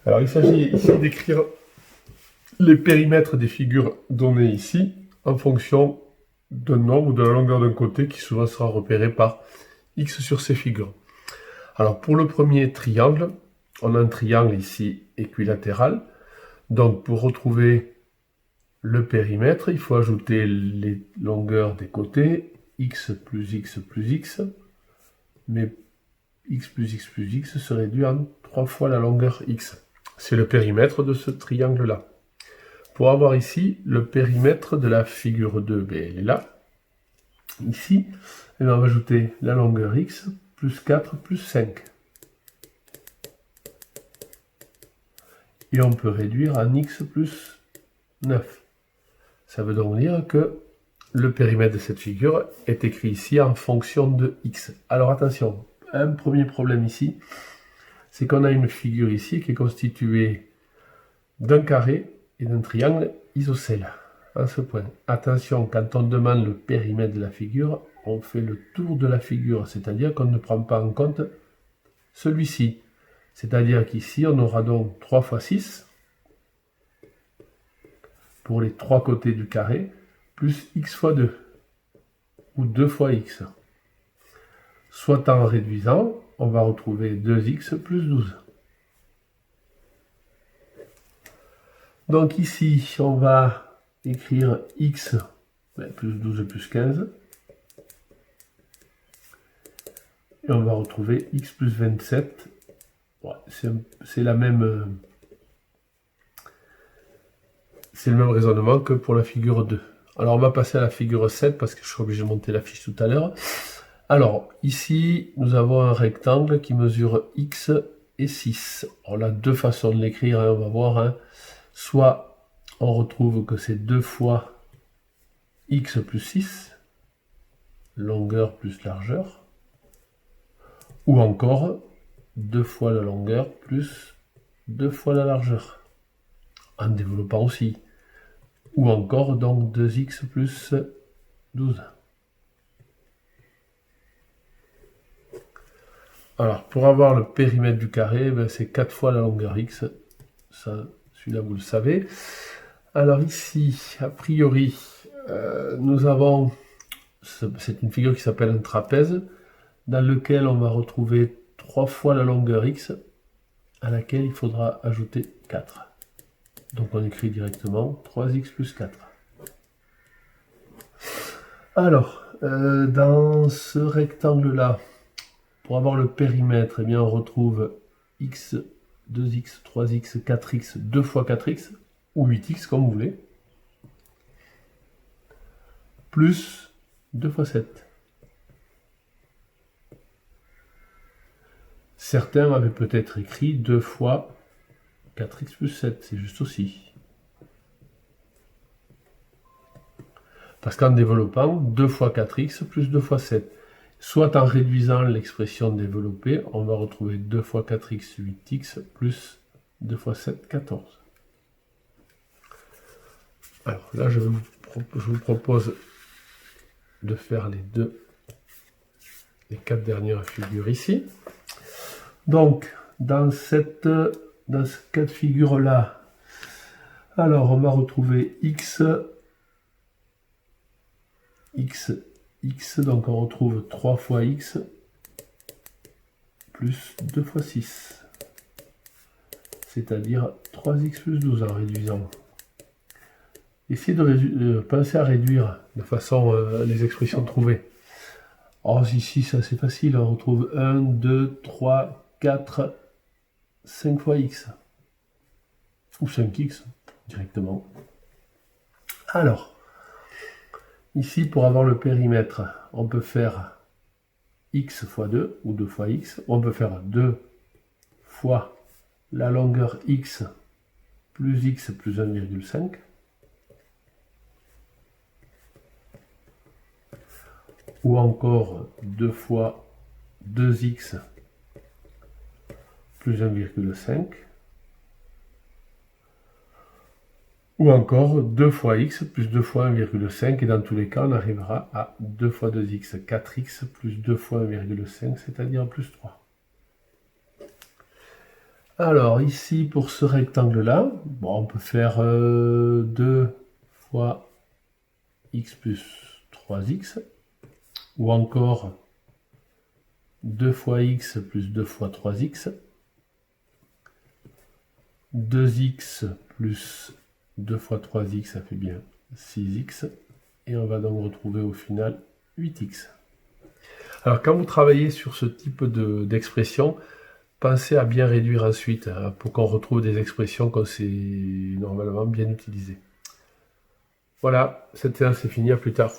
Alors il s'agit ici d'écrire les périmètres des figures données ici en fonction d'un nombre ou de la longueur d'un côté qui souvent sera repéré par X sur ces figures. Alors pour le premier triangle, on a un triangle ici équilatéral. Donc pour retrouver le périmètre, il faut ajouter les longueurs des côtés, x plus x plus x, mais x plus x plus x se réduit en 3 fois la longueur x. C'est le périmètre de ce triangle-là. Pour avoir ici le périmètre de la figure 2, elle est là. Ici, on va ajouter la longueur x plus 4 plus 5. Et on peut réduire en x plus 9. Ça veut donc dire que le périmètre de cette figure est écrit ici en fonction de x. Alors attention, un premier problème ici, c'est qu'on a une figure ici qui est constituée d'un carré et d'un triangle isocèle. À ce point, attention, quand on demande le périmètre de la figure, on fait le tour de la figure, c'est-à-dire qu'on ne prend pas en compte celui-ci. C'est-à-dire qu'ici, on aura donc 3 fois 6 pour les 3 côtés du carré, plus x fois 2, ou 2 fois x. Soit en réduisant, on va retrouver 2x plus 12. Donc ici, on va écrire x plus 12 plus 15. Et on va retrouver x plus 27. Ouais, c'est le même raisonnement que pour la figure 2. Alors on va passer à la figure 7 parce que je suis obligé de monter la fiche tout à l'heure. Alors ici, nous avons un rectangle qui mesure x et 6. On a deux façons de l'écrire, hein, on va voir. Hein. Soit on retrouve que c'est 2 fois x plus 6, longueur plus largeur, ou encore 2 fois la longueur plus 2 fois la largeur, en développant aussi. Ou encore donc 2x plus 12. Alors, pour avoir le périmètre du carré, c'est 4 fois la longueur x. Ça, celui-là, vous le savez. Alors ici, a priori, nous avons... C'est une figure qui s'appelle un trapèze, dans lequel on va retrouver 3 fois la longueur x, à laquelle il faudra ajouter 4. Donc on écrit directement 3x plus 4. Alors, dans ce rectangle-là, pour avoir le périmètre, eh bien, on retrouve x, 2x, 3x, 4x, 2 fois 4x, ou 8x, comme vous voulez, plus 2 fois 7. Certains avaient peut-être écrit 2 fois 4x plus 7, c'est juste aussi. Parce qu'en développant, 2 fois 4x plus 2 fois 7. Soit en réduisant l'expression développée, on va retrouver 2 fois 4x, 8x, plus 2 fois 7, 14. Alors là, je vous propose de faire les 4 dernières figures ici. Donc, dans ce cas de figure-là, alors on va retrouver x, donc on retrouve 3 fois x plus 2 fois 6, c'est-à-dire 3x plus 12 en réduisant. Essayez de penser à réduire de façon les expressions trouvées. Or ici, c'est assez facile, on retrouve 1, 2, 3, 4, 5 fois x, ou 5x directement. Alors, ici, pour avoir le périmètre, on peut faire x fois 2, ou 2 fois x. On peut faire 2 fois la longueur x plus x plus 1,5. Ou encore 2 fois 2x plus 1,5. Ou encore 2 fois x plus 2 fois 1,5, et dans tous les cas, on arrivera à 2 fois 2x, 4x plus 2 fois 1,5, c'est-à-dire plus 3. Alors ici, pour ce rectangle-là, bon, on peut faire 2 fois x plus 3x, ou encore 2 fois x plus 2 fois 3x, 2x plus 2 fois 3x, ça fait bien 6x, et on va donc retrouver au final 8x. Alors quand vous travaillez sur ce type d'expression, pensez à bien réduire ensuite, hein, pour qu'on retrouve des expressions qu'on sait normalement bien utiliser. Voilà, cette séance est finie, à plus tard.